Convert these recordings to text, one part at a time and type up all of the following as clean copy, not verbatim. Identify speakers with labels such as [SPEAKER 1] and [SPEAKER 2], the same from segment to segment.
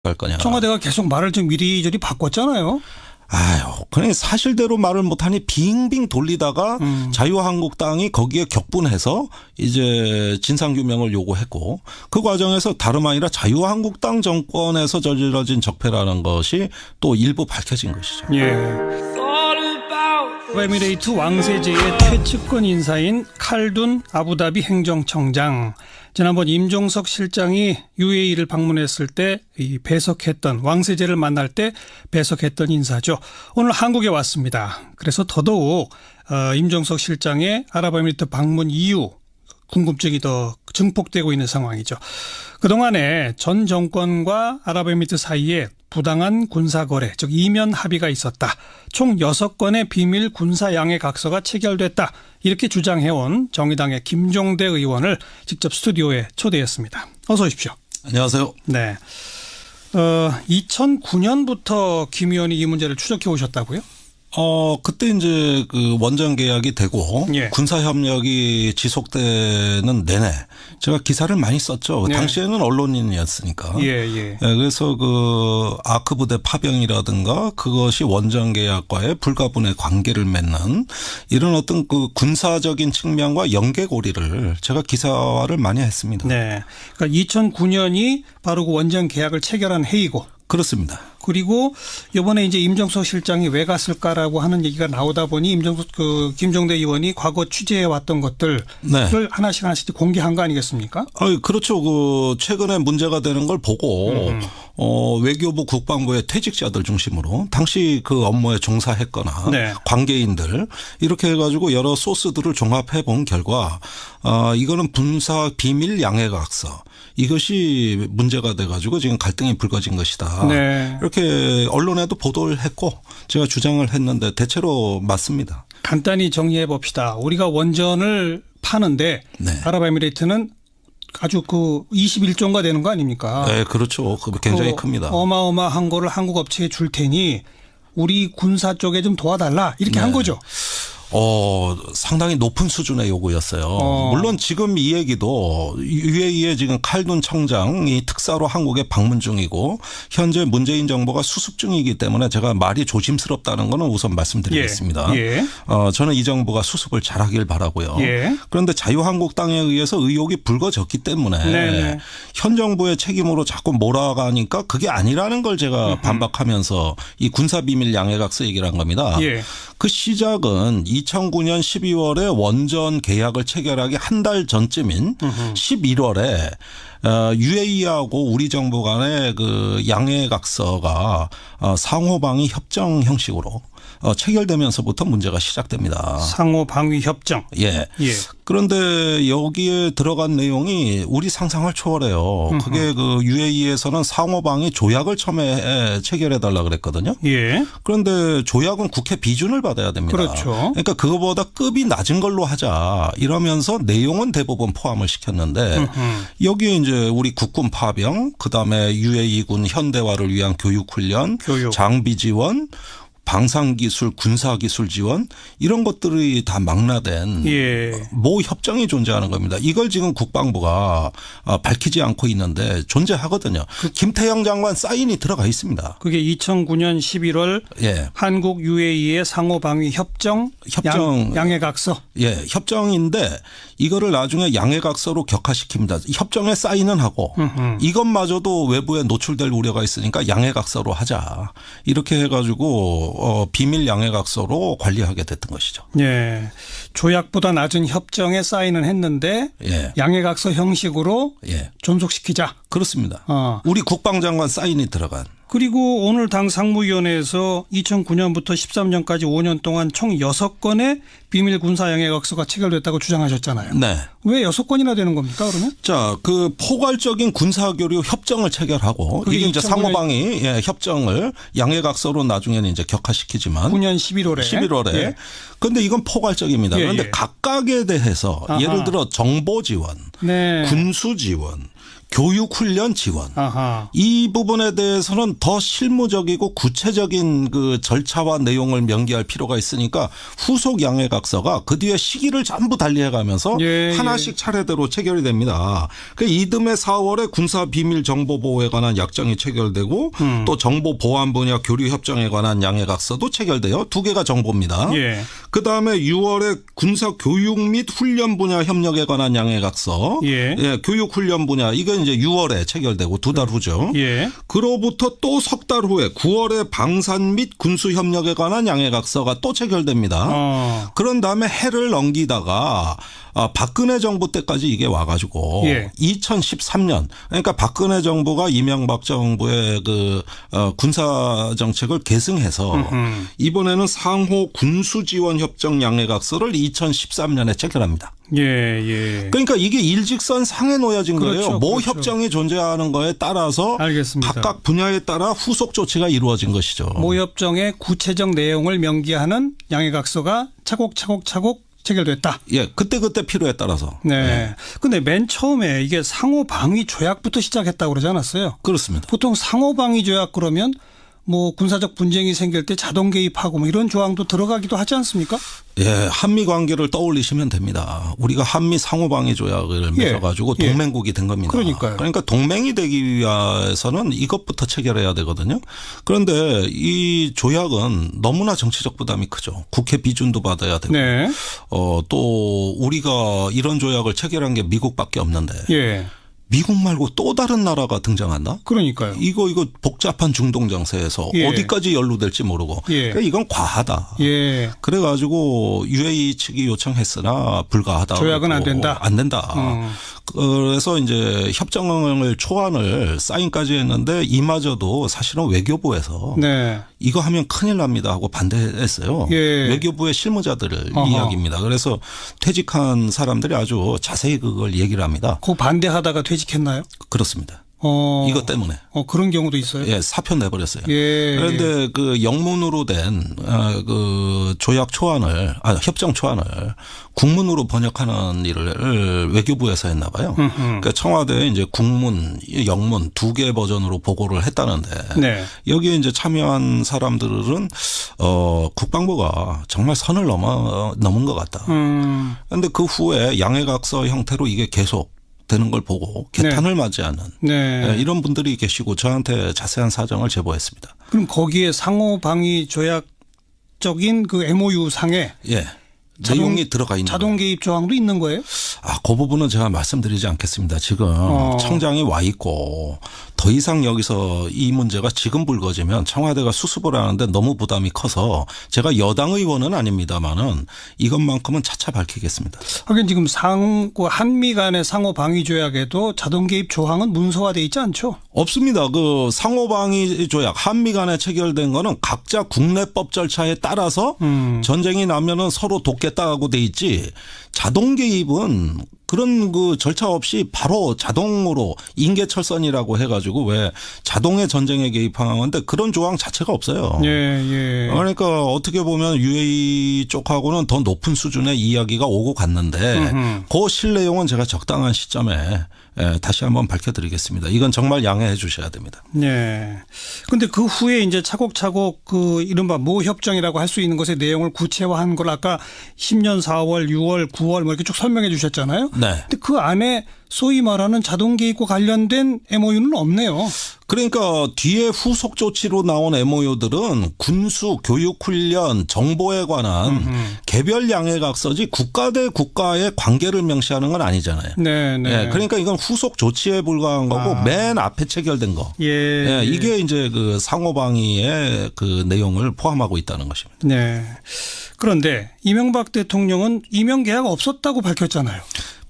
[SPEAKER 1] 할 거냐.
[SPEAKER 2] 청와대가 계속 말을 좀 이리저리 바꿨잖아요.
[SPEAKER 1] 아유, 그냥 사실대로 말을 못하니 빙빙 돌리다가 자유한국당이 거기에 격분해서 이제 진상규명을 요구했고 그 과정에서 다름 아니라 자유한국당 정권에서 저질러진 적폐라는 것이 또 일부 밝혀진 것이죠.
[SPEAKER 2] 예. 아랍에미레이트 왕세제의 최측근 인사인 칼둔 아부다비 행정청장. 지난번 임종석 실장이 UAE를 방문했을 때 이 배석했던 왕세제를 만날 때 배석했던 인사죠. 오늘 한국에 왔습니다. 그래서 더더욱 임종석 실장의 아랍에미리트 방문 이유 궁금증이 더 증폭되고 있는 상황이죠. 그동안에 전 정권과 아랍에미리트 사이에 부당한 군사거래, 즉 이면 합의가 있었다. 총 6건의 비밀 군사 양해 각서가 체결됐다. 이렇게 주장해온 정의당의 김종대 의원을 직접 스튜디오에 초대했습니다. 어서 오십시오.
[SPEAKER 1] 안녕하세요.
[SPEAKER 2] 네. 2009년부터 김 의원이 이 문제를 추적해 오셨다고요?
[SPEAKER 1] 그때 이제 그 원전 계약이 되고
[SPEAKER 2] 예.
[SPEAKER 1] 군사 협력이 지속되는 내내 제가 기사를 많이 썼죠.
[SPEAKER 2] 네.
[SPEAKER 1] 당시에는 언론인이었으니까.
[SPEAKER 2] 예.
[SPEAKER 1] 그래서 그 아크 부대 파병이라든가 그것이 원전 계약과의 불가분의 관계를 맺는 이런 어떤 그 군사적인 측면과 연계고리를 제가 기사화를 많이 했습니다.
[SPEAKER 2] 네. 그러니까 2009년이 바로 그 원전 계약을 체결한 해이고.
[SPEAKER 1] 그렇습니다.
[SPEAKER 2] 그리고 이번에 이제 임종석 실장이 왜 갔을까라고 하는 얘기가 나오다 보니 김종대 의원이 과거 취재해 왔던 것들을
[SPEAKER 1] 네.
[SPEAKER 2] 하나씩 공개한 거 아니겠습니까?
[SPEAKER 1] 그렇죠. 그 최근에 문제가 되는 걸 보고 외교부 국방부의 퇴직자들 중심으로 당시 그 업무에 종사했거나
[SPEAKER 2] 네.
[SPEAKER 1] 관계인들 이렇게 해가지고 여러 소스들을 종합해 본 결과 이거는 군사 비밀 양해각서 이것이 문제가 돼가지고 지금 갈등이 불거진 것이다.
[SPEAKER 2] 네.
[SPEAKER 1] 이렇게 언론에도 보도를 했고 제가 주장을 했는데 대체로 맞습니다.
[SPEAKER 2] 간단히 정리해 봅시다. 우리가 원전을 파는데
[SPEAKER 1] 네.
[SPEAKER 2] 아랍에미레이트는 아주 그 21조가 되는 거 아닙니까?
[SPEAKER 1] 네, 그렇죠. 굉장히 큽니다.
[SPEAKER 2] 어마어마한 거를 한국 업체에 줄 테니 우리 군사 쪽에 좀 도와달라 이렇게 한 거죠.
[SPEAKER 1] 상당히 높은 수준의 요구였어요. 물론 지금 이 얘기도 UAE의 지금 칼둔 청장이 특사로 한국에 방문 중이고 현재 문재인 정부가 수습 중이기 때문에 제가 말이 조심스럽다는 거는 우선 말씀드리겠습니다.
[SPEAKER 2] 예.
[SPEAKER 1] 저는 이 정부가 수습을 잘하길 바라고요.
[SPEAKER 2] 예.
[SPEAKER 1] 그런데 자유한국당에 의해서 의혹이 불거졌기 때문에
[SPEAKER 2] 네네.
[SPEAKER 1] 현 정부의 책임으로 자꾸 몰아가니까 그게 아니라는 걸 제가 반박하면서 이 군사비밀 양해각서 얘기를 한 겁니다.
[SPEAKER 2] 예.
[SPEAKER 1] 그 시작은 2009년 12월에 원전 계약을 체결하기 한 달 전쯤인 11월에 UAE하고 우리 정부 간의 그 양해각서가 상호방위 협정 형식으로 체결되면서부터 문제가 시작됩니다.
[SPEAKER 2] 상호 방위 협정.
[SPEAKER 1] 예. 그런데 여기에 들어간 내용이 우리 상상을 초월해요. 그게 그 UAE에서는 상호방위 조약을 처음에 체결해 달라 그랬거든요.
[SPEAKER 2] 예.
[SPEAKER 1] 그런데 조약은 국회 비준을 받아야 됩니다.
[SPEAKER 2] 그렇죠.
[SPEAKER 1] 그러니까 그거보다 급이 낮은 걸로 하자 이러면서 내용은 대부분 포함을 시켰는데 여기에 이제 우리 국군 파병 그다음에 UAE군 현대화를 위한 교육훈련 장비 지원 방산기술, 군사기술 지원 이런 것들이 다 망라된 모 협정이 존재하는 겁니다. 이걸 지금 국방부가 밝히지 않고 있는데 존재하거든요. 김태형 장관 사인이 들어가 있습니다.
[SPEAKER 2] 그게 2009년 11월 한국 UAE의 상호방위 협정 양해각서.
[SPEAKER 1] 예, 협정인데 이거를 나중에 양해각서로 격화시킵니다. 협정에 사인은 하고 이것마저도 외부에 노출될 우려가 있으니까 양해각서로 하자. 이렇게 해가지고 비밀 양해각서로 관리하게 됐던 것이죠.
[SPEAKER 2] 예. 조약보다 낮은 협정에 사인은 했는데 양해각서 형식으로 존속시키자.
[SPEAKER 1] 그렇습니다. 우리 국방장관 사인이 들어간.
[SPEAKER 2] 그리고 오늘 당 상무위원회에서 2009년부터 13년까지 5년 동안 총 6건의 비밀 군사 양해각서가 체결됐다고 주장하셨잖아요.
[SPEAKER 1] 네.
[SPEAKER 2] 왜 6건이나 되는 겁니까 그러면?
[SPEAKER 1] 자, 그 포괄적인 군사교류 협정을 체결하고 이게 이제 상호방위 협정을 양해각서로 나중에는 이제 격화시키지만
[SPEAKER 2] 9년 11월에.
[SPEAKER 1] 그런데 이건 포괄적입니다. 그런데 각각에 대해서 예를 들어 정보 지원, 군수 지원 교육훈련 지원.
[SPEAKER 2] 아하.
[SPEAKER 1] 이 부분에 대해서는 더 실무적이고 구체적인 그 절차와 내용을 명기할 필요가 있으니까 후속 양해각서가 그 뒤에 시기를 전부 달리해가면서
[SPEAKER 2] 예,
[SPEAKER 1] 하나씩 차례대로 체결이 됩니다. 그 이듬해 4월에 군사 비밀 정보 보호에 관한 약정이 체결되고 또 정보 보안 분야 교류 협정에 관한 양해각서도 체결돼요. 두 개가 정보입니다.
[SPEAKER 2] 예.
[SPEAKER 1] 그 다음에 6월에 군사 교육 및 훈련 분야 협력에 관한 양해각서.
[SPEAKER 2] 예.
[SPEAKER 1] 교육 훈련 분야 이건 이제 6월에 체결되고 두 달 후죠.
[SPEAKER 2] 예.
[SPEAKER 1] 그로부터 또 석 달 후에 9월에 방산 및 군수 협력에 관한 양해각서가 또 체결됩니다. 그런 다음에 해를 넘기다가 박근혜 정부 때까지 이게 와가지고
[SPEAKER 2] 예.
[SPEAKER 1] 2013년 그러니까 박근혜 정부가 이명박 정부의 그 군사 정책을 계승해서 이번에는 상호 군수 지원 협정 양해각서를 2013년에 체결합니다.
[SPEAKER 2] 예, 예.
[SPEAKER 1] 그러니까 이게 일직선 상에 놓여진
[SPEAKER 2] 그렇죠,
[SPEAKER 1] 거예요. 모
[SPEAKER 2] 그렇죠.
[SPEAKER 1] 협정이 존재하는 거에 따라서
[SPEAKER 2] 알겠습니다.
[SPEAKER 1] 각각 분야에 따라 후속 조치가 이루어진 것이죠.
[SPEAKER 2] 모 협정의 구체적 내용을 명기하는 양해각서가 차곡차곡 체결됐다.
[SPEAKER 1] 예, 그때 필요에 따라서.
[SPEAKER 2] 네. 근데 맨 처음에 이게 상호방위 조약부터 시작했다고 그러지 않았어요?
[SPEAKER 1] 그렇습니다.
[SPEAKER 2] 보통 상호방위 조약 그러면 뭐 군사적 분쟁이 생길 때 자동 개입하고 뭐 이런 조항도 들어가기도 하지 않습니까?
[SPEAKER 1] 예, 한미 관계를 떠올리시면 됩니다. 우리가 한미 상호방위 조약을 맺어가지고
[SPEAKER 2] 예.
[SPEAKER 1] 동맹국이 된 겁니다.
[SPEAKER 2] 그러니까요.
[SPEAKER 1] 그러니까 동맹이 되기 위해서는 이것부터 체결해야 되거든요. 그런데 이 조약은 너무나 정치적 부담이 크죠. 국회 비준도 받아야 되고,
[SPEAKER 2] 네.
[SPEAKER 1] 또 우리가 이런 조약을 체결한 게 미국밖에 없는데.
[SPEAKER 2] 예.
[SPEAKER 1] 미국 말고 또 다른 나라가 등장한다?
[SPEAKER 2] 그러니까요.
[SPEAKER 1] 이거 복잡한 중동 정세에서
[SPEAKER 2] 예.
[SPEAKER 1] 어디까지 연루될지 모르고
[SPEAKER 2] 예.
[SPEAKER 1] 그러니까 이건 과하다.
[SPEAKER 2] 예.
[SPEAKER 1] 그래가지고 UAE 측이 요청했으나 불가하다.
[SPEAKER 2] 조약은 안 된다.
[SPEAKER 1] 안 된다. 그래서 이제 협정을 초안을 사인까지 했는데 이마저도 사실은 외교부에서
[SPEAKER 2] 네.
[SPEAKER 1] 이거 하면 큰일 납니다 하고 반대했어요.
[SPEAKER 2] 예.
[SPEAKER 1] 외교부의 실무자들을
[SPEAKER 2] 어허.
[SPEAKER 1] 이야기입니다. 그래서 퇴직한 사람들이 아주 자세히 그걸 얘기를 합니다.
[SPEAKER 2] 그 반대하다가 퇴직했나요?
[SPEAKER 1] 그렇습니다. 이것 때문에.
[SPEAKER 2] 그런 경우도 있어요.
[SPEAKER 1] 예, 사표 내버렸어요.
[SPEAKER 2] 예.
[SPEAKER 1] 그런데 그 영문으로 된 그 조약 초안을, 협정 초안을 국문으로 번역하는 일을 외교부에서 했나 봐요. 그러니까 청와대에 이제 국문, 영문 두 개 버전으로 보고를 했다는데
[SPEAKER 2] 네.
[SPEAKER 1] 여기에 이제 참여한 사람들은 국방부가 정말 선을 넘은 것 같다. 그런데 그 후에 양해각서 형태로 이게 계속 되는 걸 보고 개탄을 맞지 않는
[SPEAKER 2] 네.
[SPEAKER 1] 이런 분들이 계시고 저한테 자세한 사정을 제보했습니다.
[SPEAKER 2] 그럼 거기에 상호방위 조약적인 그 MOU 상에
[SPEAKER 1] 예. 내용이 들어가 있는
[SPEAKER 2] 자동 개입 조항도 있는 거예요?
[SPEAKER 1] 그 부분은 제가 말씀드리지 않겠습니다. 지금 청장이 와 있고 더 이상 여기서 이 문제가 지금 불거지면 청와대가 수습을 하는데 너무 부담이 커서 제가 여당 의원은 아닙니다만은 이것만큼은 차차 밝히겠습니다.
[SPEAKER 2] 하긴 지금 한미 간의 상호 방위 조약에도 자동 개입 조항은 문서화돼 있지 않죠?
[SPEAKER 1] 없습니다. 그 상호방위 조약 한미 간에 체결된 거는 각자 국내법 절차에 따라서 전쟁이 나면은 서로 돕겠다고 돼 있지 자동 개입은 그런 그 절차 없이 바로 자동으로 인계철선이라고 해가지고 왜 자동의 전쟁에 개입하는 건데 그런 조항 자체가 없어요.
[SPEAKER 2] 예, 예.
[SPEAKER 1] 그러니까 어떻게 보면 UAE 쪽하고는 더 높은 수준의 이야기가 오고 갔는데 그 실내용은 제가 적당한 시점에 다시 한번 밝혀드리겠습니다. 이건 정말 양해해 주셔야 됩니다.
[SPEAKER 2] 네. 근데 그 후에 이제 차곡차곡 그 이른바 모 협정이라고 할 수 있는 것의 내용을 구체화한 걸 아까 10년 4월, 6월, 9월 뭐 이렇게 쭉 설명해 주셨잖아요.
[SPEAKER 1] 네.
[SPEAKER 2] 근데 그 안에 소위 말하는 자동 개입과 관련된 MOU는 없네요.
[SPEAKER 1] 그러니까 뒤에 후속 조치로 나온 MOU들은 군수, 교육, 훈련, 정보에 관한 개별 양해각서지 국가 대 국가의 관계를 명시하는 건 아니잖아요.
[SPEAKER 2] 네, 네.
[SPEAKER 1] 그러니까 이건 후속 조치에 불과한 거고 맨 앞에 체결된 거.
[SPEAKER 2] 예.
[SPEAKER 1] 이게 이제 그 상호방위의 그 내용을 포함하고 있다는 것입니다.
[SPEAKER 2] 네. 그런데 이명박 대통령은 임용 계약 없었다고 밝혔잖아요.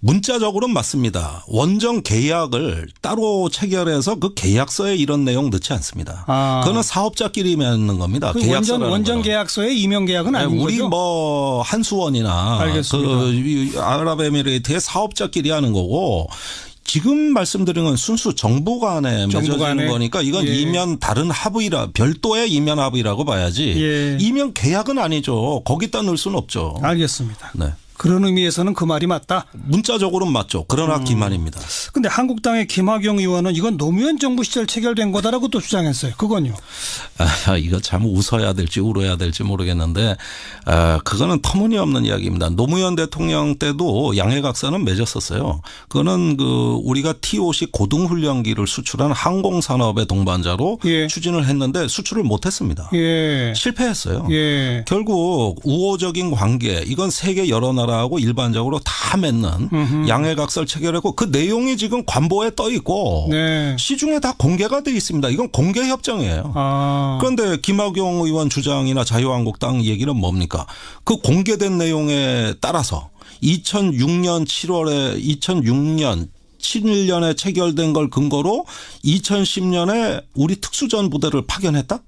[SPEAKER 1] 문자적으로는 맞습니다. 원정 계약을 따로 체결해서 그 계약서에 이런 내용 넣지 않습니다. 그거는 사업자끼리 맺는 겁니다.
[SPEAKER 2] 그
[SPEAKER 1] 계약서라는
[SPEAKER 2] 원정
[SPEAKER 1] 거는.
[SPEAKER 2] 계약서에 임용 계약은 아닌
[SPEAKER 1] 우리
[SPEAKER 2] 거죠?
[SPEAKER 1] 뭐 한수원이나
[SPEAKER 2] 알겠습니다.
[SPEAKER 1] 그 아랍에미레이트의 사업자끼리 하는 거고 지금 말씀드린 건 순수 정부 간에 맺어지는 거니까 이건 이면 다른 합의라 별도의 이면 합의라고 봐야지 이면 계약은 아니죠. 거기다 넣을 수는 없죠.
[SPEAKER 2] 알겠습니다.
[SPEAKER 1] 네.
[SPEAKER 2] 그런 의미에서는 그 말이 맞다.
[SPEAKER 1] 문자적으로는 맞죠. 그러나 기만입니다.
[SPEAKER 2] 근데 한국당의 김학용 의원은 이건 노무현 정부 시절 체결된 거다라고 또 주장했어요. 그건요.
[SPEAKER 1] 이거 참 웃어야 될지 울어야 될지 모르겠는데 그거는 터무니없는 이야기입니다. 노무현 대통령 때도 양해각서는 맺었었어요. 그거는 우리가 T-50 고등훈련기를 수출한 항공산업의 동반자로
[SPEAKER 2] 예.
[SPEAKER 1] 추진을 했는데 수출을 못했습니다.
[SPEAKER 2] 예.
[SPEAKER 1] 실패했어요.
[SPEAKER 2] 예.
[SPEAKER 1] 결국 우호적인 관계 이건 세계 여러 나라하고 일반적으로 다 맺는 양해각서를 체결했고 그 내용이 지금 관보에 떠 있고
[SPEAKER 2] 네.
[SPEAKER 1] 시중에 다 공개가 돼 있습니다. 이건 공개 협정이에요. 그런데 김학용 의원 주장이나 자유한국당 얘기는 뭡니까? 그 공개된 내용에 따라서 2006년 7년에 체결된 걸 근거로 2010년에 우리 특수전 부대를 파견했다?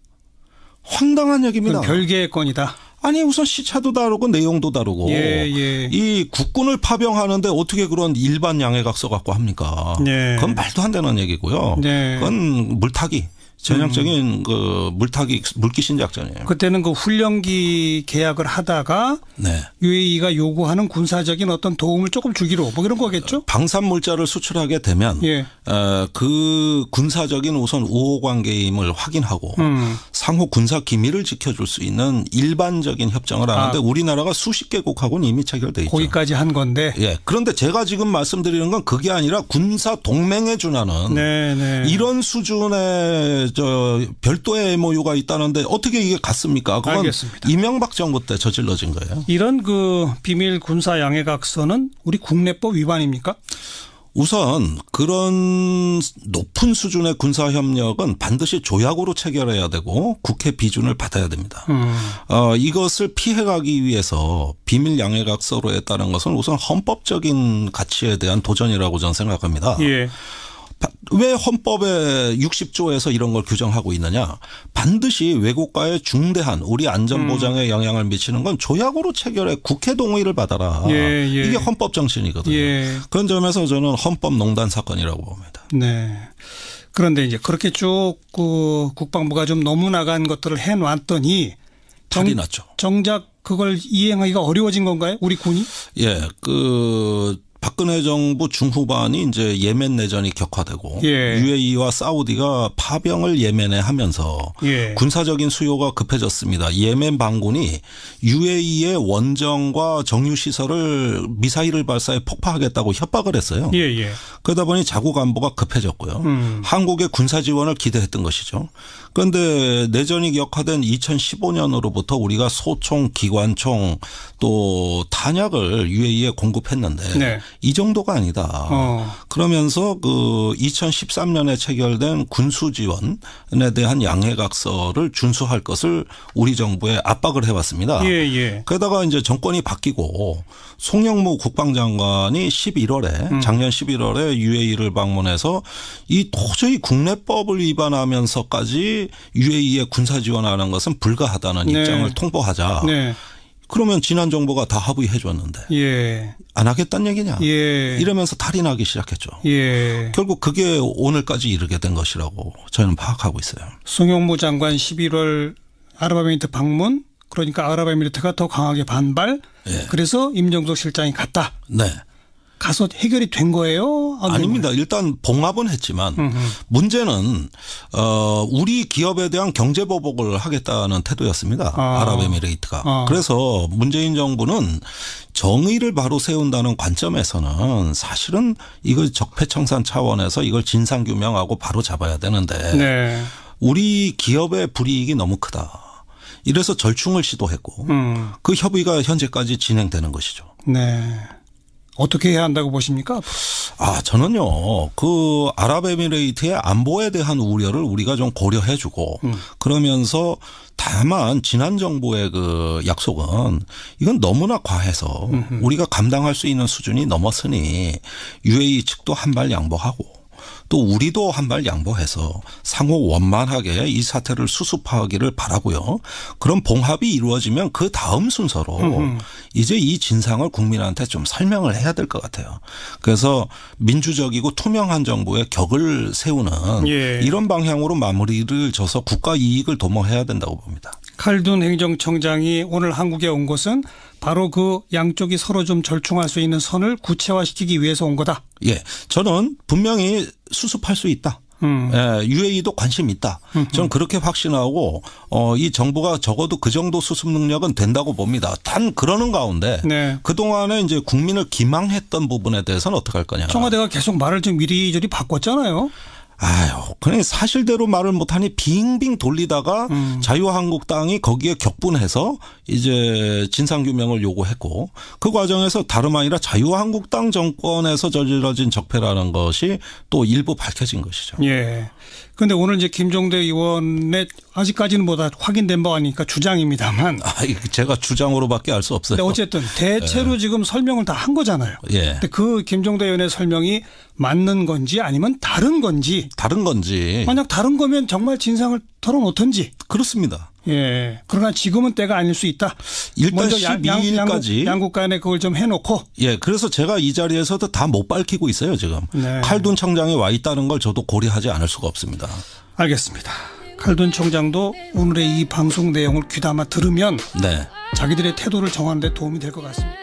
[SPEAKER 1] 황당한 얘기입니다.
[SPEAKER 2] 별개의 건이다.
[SPEAKER 1] 아니 우선 시차도 다르고 내용도 다르고
[SPEAKER 2] 예.
[SPEAKER 1] 이 국군을 파병하는데 어떻게 그런 일반 양해각서 갖고 합니까?
[SPEAKER 2] 네.
[SPEAKER 1] 그건 말도 안 되는 얘기고요.
[SPEAKER 2] 네.
[SPEAKER 1] 그건 물타기. 전형적인 물타기 물귀신 작전이에요.
[SPEAKER 2] 그때는 그 훈련기 계약을 하다가
[SPEAKER 1] 네.
[SPEAKER 2] UAE가 요구하는 군사적인 어떤 도움을 조금 주기로 뭐 이런 거겠죠?
[SPEAKER 1] 방산 물자를 수출하게 되면
[SPEAKER 2] 예.
[SPEAKER 1] 그 군사적인 우선 우호 관계임을 확인하고 상호 군사 기밀을 지켜줄 수 있는 일반적인 협정을 하는데 우리나라가 수십 개국하고는 이미 체결돼 있죠.
[SPEAKER 2] 거기까지 한 건데.
[SPEAKER 1] 예. 그런데 제가 지금 말씀드리는 건 그게 아니라 군사 동맹에 준하는
[SPEAKER 2] 네.
[SPEAKER 1] 이런 수준의 별도의 MOU가 있다는데 어떻게 이게 같습니까? 그건
[SPEAKER 2] 알겠습니다.
[SPEAKER 1] 이명박 정부 때 저질러진 거예요.
[SPEAKER 2] 이런 그 비밀 군사 양해각서는 우리 국내법 위반입니까?
[SPEAKER 1] 우선 그런 높은 수준의 군사협력은 반드시 조약으로 체결해야 되고 국회 비준을 받아야 됩니다. 이것을 피해가기 위해서 비밀 양해각서로 했다는 것은 우선 헌법적인 가치에 대한 도전이라고 저는 생각합니다.
[SPEAKER 2] 예.
[SPEAKER 1] 왜 헌법의 60조에서 이런 걸 규정하고 있느냐. 반드시 외국과의 중대한 우리 안전보장에 영향을 미치는 건 조약으로 체결해 국회 동의를 받아라.
[SPEAKER 2] 예.
[SPEAKER 1] 이게 헌법 정신이거든요.
[SPEAKER 2] 예.
[SPEAKER 1] 그런 점에서 저는 헌법농단 사건이라고 봅니다.
[SPEAKER 2] 네. 그런데 이제 그렇게 쭉 그 국방부가 좀 너무 나간 것들을 해놨더니
[SPEAKER 1] 탈이 났죠.
[SPEAKER 2] 정작 그걸 이행하기가 어려워진 건가요? 우리 군이?
[SPEAKER 1] 예. 박근혜 정부 중후반이 이제 예멘 내전이 격화되고
[SPEAKER 2] 예.
[SPEAKER 1] UAE와 사우디가 파병을 예멘에 하면서
[SPEAKER 2] 예.
[SPEAKER 1] 군사적인 수요가 급해졌습니다. 예멘 반군이 UAE의 원정과 정유 시설을 미사일을 발사해 폭파하겠다고 협박을 했어요.
[SPEAKER 2] 예.
[SPEAKER 1] 그러다 보니 자국 안보가 급해졌고요. 한국의 군사 지원을 기대했던 것이죠. 그런데 내전이 격화된 2015년으로부터 우리가 소총, 기관총 또 탄약을 UAE에 공급했는데
[SPEAKER 2] 네.
[SPEAKER 1] 이 정도가 아니다. 그러면서 2013년에 체결된 군수 지원에 대한 양해각서를 준수할 것을 우리 정부에 압박을 해왔습니다.
[SPEAKER 2] 예.
[SPEAKER 1] 그러다가 이제 정권이 바뀌고 송영무 국방장관이 작년 11월에 UAE를 방문해서 이 도저히 국내법을 위반하면서까지 UAE에 군사 지원하는 것은 불가하다는
[SPEAKER 2] 네.
[SPEAKER 1] 입장을 통보하자.
[SPEAKER 2] 네.
[SPEAKER 1] 그러면 지난 정부가 다 합의해 줬는데
[SPEAKER 2] 예.
[SPEAKER 1] 안 하겠다는 얘기냐.
[SPEAKER 2] 예.
[SPEAKER 1] 이러면서 탈이 나기 시작했죠.
[SPEAKER 2] 예.
[SPEAKER 1] 결국 그게 오늘까지 이르게 된 것이라고 저는 파악하고 있어요.
[SPEAKER 2] 송영무 장관 11월 아랍에미리트 방문, 그러니까 아랍에미리트가 더 강하게 반발.
[SPEAKER 1] 예.
[SPEAKER 2] 그래서 임종석 실장이 갔다.
[SPEAKER 1] 네.
[SPEAKER 2] 가서 해결이 된 거예요?
[SPEAKER 1] 아닙니다. 일단 봉합은 했지만 문제는 우리 기업에 대한 경제 보복을 하겠다는 태도였습니다. 아랍에미레이트가. 그래서 문재인 정부는 정의를 바로 세운다는 관점에서는 사실은 이걸 적폐청산 차원에서 이걸 진상규명하고 바로 잡아야 되는데
[SPEAKER 2] 네.
[SPEAKER 1] 우리 기업의 불이익이 너무 크다. 이래서 절충을 시도했고 그 협의가 현재까지 진행되는 것이죠.
[SPEAKER 2] 네. 어떻게 해야 한다고 보십니까?
[SPEAKER 1] 저는요, 아랍에미레이트의 안보에 대한 우려를 우리가 좀 고려해주고, 그러면서 다만 지난 정부의 약속은 이건 너무나 과해서 우리가 감당할 수 있는 수준이 넘었으니 UAE 측도 한 발 양보하고, 또 우리도 한 발 양보해서 상호 원만하게 이 사태를 수습하기를 바라고요. 그런 봉합이 이루어지면 그 다음 순서로 이제 이 진상을 국민한테 좀 설명을 해야 될 것 같아요. 그래서 민주적이고 투명한 정부의 격을 세우는
[SPEAKER 2] 예.
[SPEAKER 1] 이런 방향으로 마무리를 져서 국가 이익을 도모해야 된다고 봅니다.
[SPEAKER 2] 칼둔 행정청장이 오늘 한국에 온 것은 바로 그 양쪽이 서로 좀 절충할 수 있는 선을 구체화시키기 위해서 온 거다.
[SPEAKER 1] 예, 저는 분명히 수습할 수 있다. 예, UAE도 관심 있다. 저는 그렇게 확신하고 이 정부가 적어도 그 정도 수습 능력은 된다고 봅니다. 단 그러는 가운데
[SPEAKER 2] 네.
[SPEAKER 1] 그동안에 이제 국민을 기망했던 부분에 대해서는 어떻게 할 거냐.
[SPEAKER 2] 청와대가 계속 말을 좀 이리저리 바꿨잖아요.
[SPEAKER 1] 아유, 그냥 사실대로 말을 못하니 빙빙 돌리다가 자유한국당이 거기에 격분해서 이제 진상규명을 요구했고 그 과정에서 다름 아니라 자유한국당 정권에서 저질러진 적폐라는 것이 또 일부 밝혀진 것이죠.
[SPEAKER 2] 예. 그런데 오늘 이제 김종대 의원의 아직까지는 뭐다 확인된 바 아니니까 주장입니다만.
[SPEAKER 1] 제가 주장으로밖에 알 수 없어요.
[SPEAKER 2] 근데 어쨌든 대체로 지금 설명을 다 한 거잖아요.
[SPEAKER 1] 예.
[SPEAKER 2] 근데 그 김종대 의원의 설명이 맞는 건지 아니면 다른 건지.
[SPEAKER 1] 다른 건지.
[SPEAKER 2] 만약 다른 거면 정말 진상을 털어놓던지.
[SPEAKER 1] 그렇습니다.
[SPEAKER 2] 예. 그러나 지금은 때가 아닐 수 있다.
[SPEAKER 1] 일단
[SPEAKER 2] 먼저
[SPEAKER 1] 12일까지.
[SPEAKER 2] 양국 간에 그걸 좀 해놓고.
[SPEAKER 1] 예. 그래서 제가 이 자리에서도 다 못 밝히고 있어요 지금.
[SPEAKER 2] 네.
[SPEAKER 1] 칼둔 청장이 와 있다는 걸 저도 고려하지 않을 수가 없습니다.
[SPEAKER 2] 알겠습니다. 칼둔 청장도 오늘의 이 방송 내용을 귀담아 들으면
[SPEAKER 1] 네.
[SPEAKER 2] 자기들의 태도를 정하는 데 도움이 될 것 같습니다.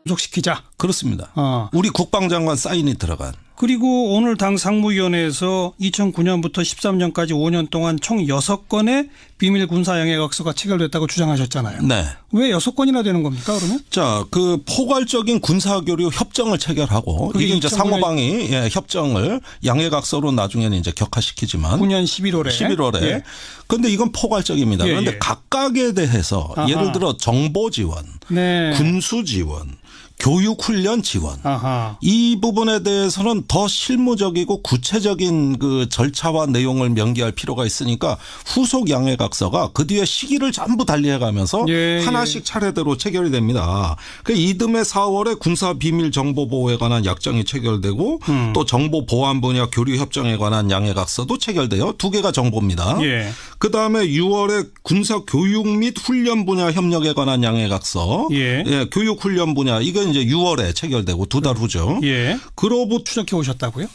[SPEAKER 2] 부족시키자.
[SPEAKER 1] 그렇습니다.
[SPEAKER 2] 우리
[SPEAKER 1] 우리 국방장관 사인이 들어간.
[SPEAKER 2] 그리고 오늘 당 상무위원회에서 2009년부터 13년까지 5년 동안 총 6건의 비밀 군사 영해각서가 체결됐다고 주장하셨잖아요.
[SPEAKER 1] 네.
[SPEAKER 2] 왜 6건이나 되는 겁니까 그러면?
[SPEAKER 1] 자, 그 포괄적인 군사교류 협정을 체결하고
[SPEAKER 2] 그게
[SPEAKER 1] 이게 이제
[SPEAKER 2] 2009년에
[SPEAKER 1] 상호방이 협정을 양해각서로 나중에는 이제 격화시키지만
[SPEAKER 2] 9년 11월에.
[SPEAKER 1] 11월에.
[SPEAKER 2] 예.
[SPEAKER 1] 그런데 이건 포괄적입니다.
[SPEAKER 2] 예,
[SPEAKER 1] 그런데
[SPEAKER 2] 예.
[SPEAKER 1] 각각에 대해서
[SPEAKER 2] 아하.
[SPEAKER 1] 예를 들어 정보 지원,
[SPEAKER 2] 네.
[SPEAKER 1] 군수 지원, 교육훈련 지원.
[SPEAKER 2] 아하.
[SPEAKER 1] 이 부분에 대해서는 더 실무적이고 구체적인 그 절차와 내용을 명기할 필요가 있으니까 후속 양해각서가 그 뒤에 시기를 전부 달리해가면서
[SPEAKER 2] 예,
[SPEAKER 1] 하나씩 차례대로 체결이 됩니다. 그 이듬해 4월에 군사 비밀 정보 보호에 관한 약정이 체결되고 또 정보 보안 분야 교류 협정에 관한 양해각서도 체결돼요. 두 개가 정보입니다.
[SPEAKER 2] 예.
[SPEAKER 1] 그 다음에 6월에 군사 교육 및 훈련 분야 협력에 관한 양해각서,
[SPEAKER 2] 예.
[SPEAKER 1] 교육 훈련 분야 이건 이제 6월에 체결되고 두 달 후죠.
[SPEAKER 2] 예.
[SPEAKER 1] 그로부터
[SPEAKER 2] 추적해 오셨다고요?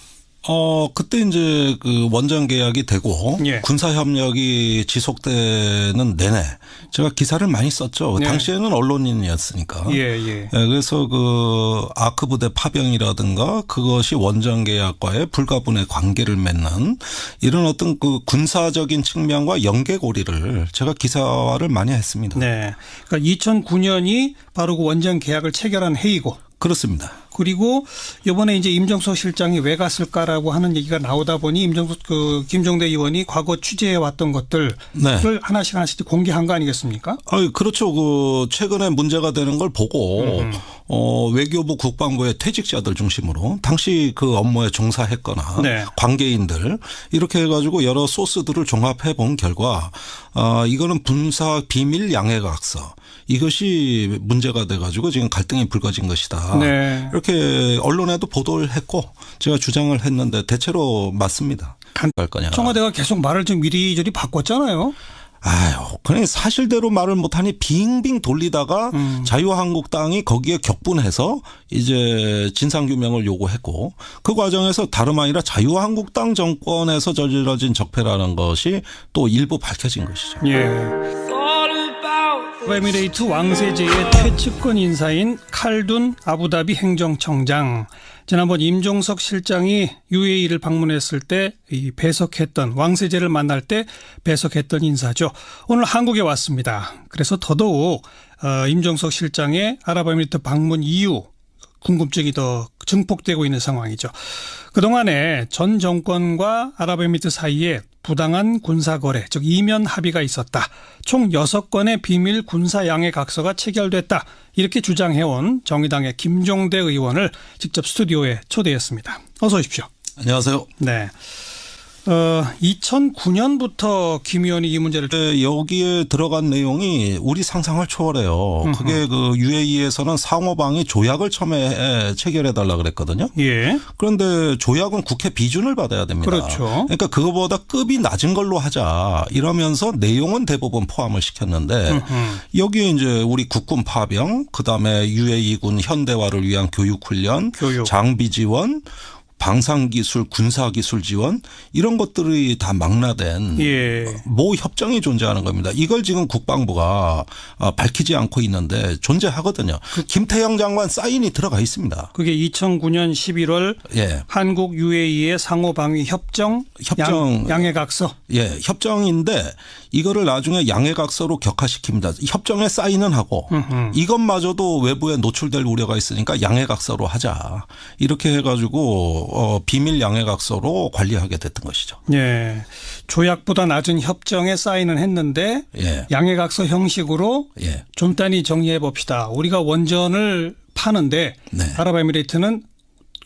[SPEAKER 1] 그때 이제 그 원전 계약이 되고
[SPEAKER 2] 예.
[SPEAKER 1] 군사 협력이 지속되는 내내 제가 기사를 많이 썼죠.
[SPEAKER 2] 예.
[SPEAKER 1] 당시에는 언론인이었으니까.
[SPEAKER 2] 예.
[SPEAKER 1] 그래서 그 아크 부대 파병이라든가 그것이 원전 계약과의 불가분의 관계를 맺는 이런 어떤 그 군사적인 측면과 연계고리를 제가 기사화를 많이 했습니다.
[SPEAKER 2] 네. 그러니까 2009년이 바로 그 원전 계약을 체결한 해이고.
[SPEAKER 1] 그렇습니다.
[SPEAKER 2] 그리고 이번에 이제 임정석 실장이 왜 갔을까라고 하는 얘기가 나오다 보니 김종대 의원이 과거 취재해 왔던 것들을
[SPEAKER 1] 네.
[SPEAKER 2] 하나씩 공개한 거 아니겠습니까?
[SPEAKER 1] 그렇죠. 그 최근에 문제가 되는 걸 보고 외교부 국방부의 퇴직자들 중심으로 당시 그 업무에 종사했거나
[SPEAKER 2] 네.
[SPEAKER 1] 관계인들 이렇게 해가지고 여러 소스들을 종합해 본 결과 이거는 군사 비밀 양해각서 이것이 문제가 돼가지고 지금 갈등이 불거진 것이다.
[SPEAKER 2] 네.
[SPEAKER 1] 이렇게 언론에도 보도를 했고 제가 주장을 했는데 대체로 맞습니다. 갈 거냐.
[SPEAKER 2] 청와대가 계속 말을 좀 이리저리 바꿨잖아요.
[SPEAKER 1] 아유, 그냥 사실대로 말을 못하니 빙빙 돌리다가 자유한국당이 거기에 격분해서 이제 진상규명을 요구했고 그 과정에서 다름 아니라 자유한국당 정권에서 저질러진 적폐라는 것이 또 일부 밝혀진 것이죠.
[SPEAKER 2] 예. 아랍에미레이트 왕세제의 최측근 인사인 칼둔 아부다비 행정청장. 지난번 임종석 실장이 UAE를 방문했을 때 이 배석했던 왕세제를 만날 때 배석했던 인사죠. 오늘 한국에 왔습니다. 그래서 더더욱 임종석 실장의 아랍에미리트 방문 이유 궁금증이 더 증폭되고 있는 상황이죠. 그동안에 전 정권과 아랍에미리트 사이에 부당한 군사거래, 즉 이면 합의가 있었다. 총 6건의 비밀 군사 양해각서가 체결됐다. 이렇게 주장해온 정의당의 김종대 의원을 직접 스튜디오에 초대했습니다. 어서 오십시오.
[SPEAKER 1] 안녕하세요.
[SPEAKER 2] 네. 2009년부터 김 의원이 이 문제를
[SPEAKER 1] 여기에 들어간 내용이 우리 상상을 초월해요. 그게 그 UAE에서는 상호방이 조약을 처음에 체결해 달라 그랬거든요.
[SPEAKER 2] 예.
[SPEAKER 1] 그런데 조약은 국회 비준을 받아야 됩니다.
[SPEAKER 2] 그렇죠.
[SPEAKER 1] 그러니까 그거보다 급이 낮은 걸로 하자 이러면서 내용은 대부분 포함을 시켰는데 여기에 이제 우리 국군 파병, 그다음에 UAE군 현대화를 위한 교육 훈련,
[SPEAKER 2] 교육.
[SPEAKER 1] 장비 지원 방산기술, 군사기술 지원 이런 것들이 다 망라된
[SPEAKER 2] 예.
[SPEAKER 1] 모 협정이 존재하는 겁니다. 이걸 지금 국방부가 밝히지 않고 있는데 존재하거든요. 김태형 장관 사인이 들어가 있습니다.
[SPEAKER 2] 그게 2009년 11월
[SPEAKER 1] 예.
[SPEAKER 2] 한국 UAE의 상호방위 협정 양해각서.
[SPEAKER 1] 예, 협정인데 이거를 나중에 양해각서로 격화시킵니다. 협정에 사인은 하고 이것마저도 외부에 노출될 우려가 있으니까 양해각서로 하자. 이렇게 해가지고 비밀 양해각서로 관리하게 됐던 것이죠.
[SPEAKER 2] 예. 조약보다 낮은 협정에 사인은 했는데
[SPEAKER 1] 예.
[SPEAKER 2] 양해각서 형식으로
[SPEAKER 1] 예.
[SPEAKER 2] 좀 단위 정리해 봅시다. 우리가 원전을 파는데
[SPEAKER 1] 네.
[SPEAKER 2] 아랍에미레이트는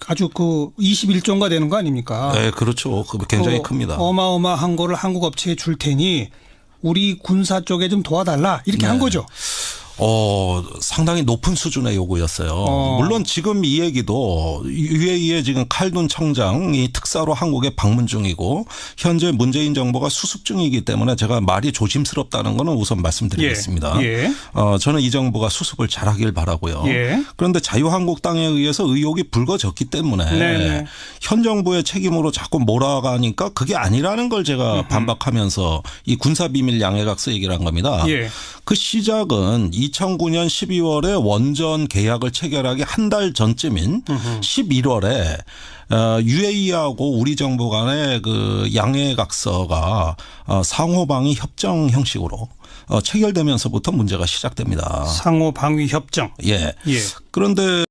[SPEAKER 2] 아주 21조가 되는 거 아닙니까?
[SPEAKER 1] 네, 그렇죠. 굉장히 큽니다.
[SPEAKER 2] 어마어마한 거를 한국 업체에 줄 테니 우리 군사 쪽에 좀 도와달라 이렇게
[SPEAKER 1] 네.
[SPEAKER 2] 한 거죠.
[SPEAKER 1] 상당히 높은 수준의 요구였어요. 물론 지금 이 얘기도 UAE의 지금 칼둔 청장이 특사로 한국에 방문 중이고 현재 문재인 정부가 수습 중이기 때문에 제가 말이 조심스럽다는 거는 우선 말씀드리겠습니다.
[SPEAKER 2] 예.
[SPEAKER 1] 저는 이 정부가 수습을 잘하길 바라고요.
[SPEAKER 2] 예.
[SPEAKER 1] 그런데 자유한국당에 의해서 의혹이 불거졌기 때문에
[SPEAKER 2] 네네.
[SPEAKER 1] 현 정부의 책임으로 자꾸 몰아가니까 그게 아니라는 걸 제가 반박하면서 이 군사비밀 양해각서 얘기를 한 겁니다.
[SPEAKER 2] 예.
[SPEAKER 1] 그 시작은 2009년 12월에 원전 계약을 체결하기 한 달 전쯤인 11월에 UAE하고 우리 정부 간의 그 양해각서가 상호방위 협정 형식으로 체결되면서부터 문제가 시작됩니다.
[SPEAKER 2] 상호방위 협정.
[SPEAKER 1] 예.
[SPEAKER 2] 예.
[SPEAKER 1] 그런데